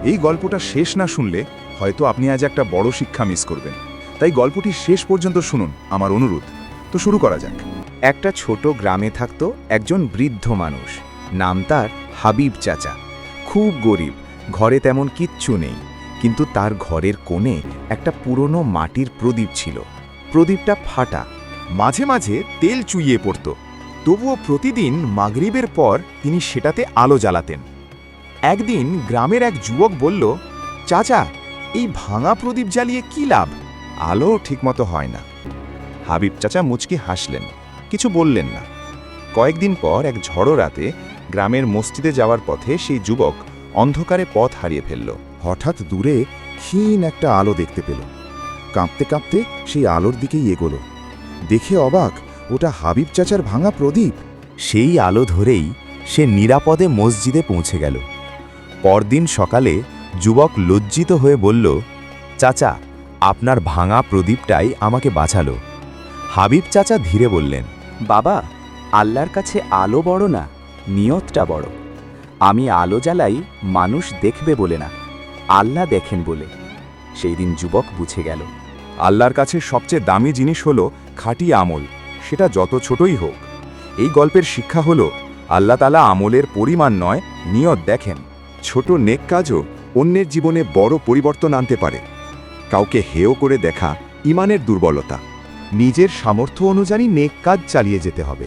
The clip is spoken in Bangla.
এই গল্পটা শেষ না শুনলে হয়তো আপনি আজ একটা বড় শিক্ষা মিস করবেন। তাই গল্পটি শেষ পর্যন্ত শুনুন, আমার অনুরোধ। তো শুরু করা যাক। একটা ছোট গ্রামে থাকত একজন বৃদ্ধ মানুষ। নাম তার হাবিব চাচা। খুব গরিব, ঘরে তেমন কিচ্ছু নেই, কিন্তু তার ঘরের কোণে একটা পুরনো মাটির প্রদীপ ছিল। প্রদীপটা ফাটা, মাঝে মাঝে তেল চুইয়ে পড়ত, তবুও প্রতিদিন মাগরিবের পর তিনি সেটাতে আলো জ্বালাতেন। একদিন গ্রামের এক যুবক বলল, চাচা, এই ভাঙা প্রদীপ জ্বালিয়ে কি লাভ? আলো ঠিকমতো হয় না। হাবিব চাচা মুচকি হাসলেন, কিছু বললেন না। কয়েকদিন পর এক ঝড়ো রাতে গ্রামের মসজিদে যাওয়ার পথে সেই যুবক অন্ধকারে পথ হারিয়ে ফেলল। হঠাৎ দূরে ক্ষীণ একটা আলো দেখতে পেল। কাঁপতে কাঁপতে সেই আলোর দিকেই এগোলো। দেখে অবাক, ওটা হাবিব চাচার ভাঙা প্রদীপ। সেই আলো ধরেই সে নিরাপদে মসজিদে পৌঁছে গেল। পরদিন সকালে যুবক লজ্জিত হয়ে বলল, চাচা, আপনার ভাঙা প্রদীপটাই আমাকে বাঁচালো। হাবিব চাচা ধীরে বললেন, বাবা, আল্লাহর কাছে আলো বড় না, নিয়তটা বড়। আমি আলো জ্বালাই মানুষ দেখবে বলে না, আল্লাহ দেখেন বলে। সেই দিন যুবক বুঝে গেল, আল্লাহর কাছে সবচেয়ে দামি জিনিস হলো খাঁটি আমল, সেটা যত ছোটই হোক। এই গল্পের শিক্ষা হলো, আল্লাহ তাআলা আমলের পরিমাণ নয়, নিয়ত দেখেন। ছোট নেক কাজও অন্যের জীবনে বড় পরিবর্তন আনতে পারে। কাউকে হেয় করে দেখা ঈমানের দুর্বলতা। নিজের সামর্থ্য অনুযায়ী নেক কাজ চালিয়ে যেতে হবে।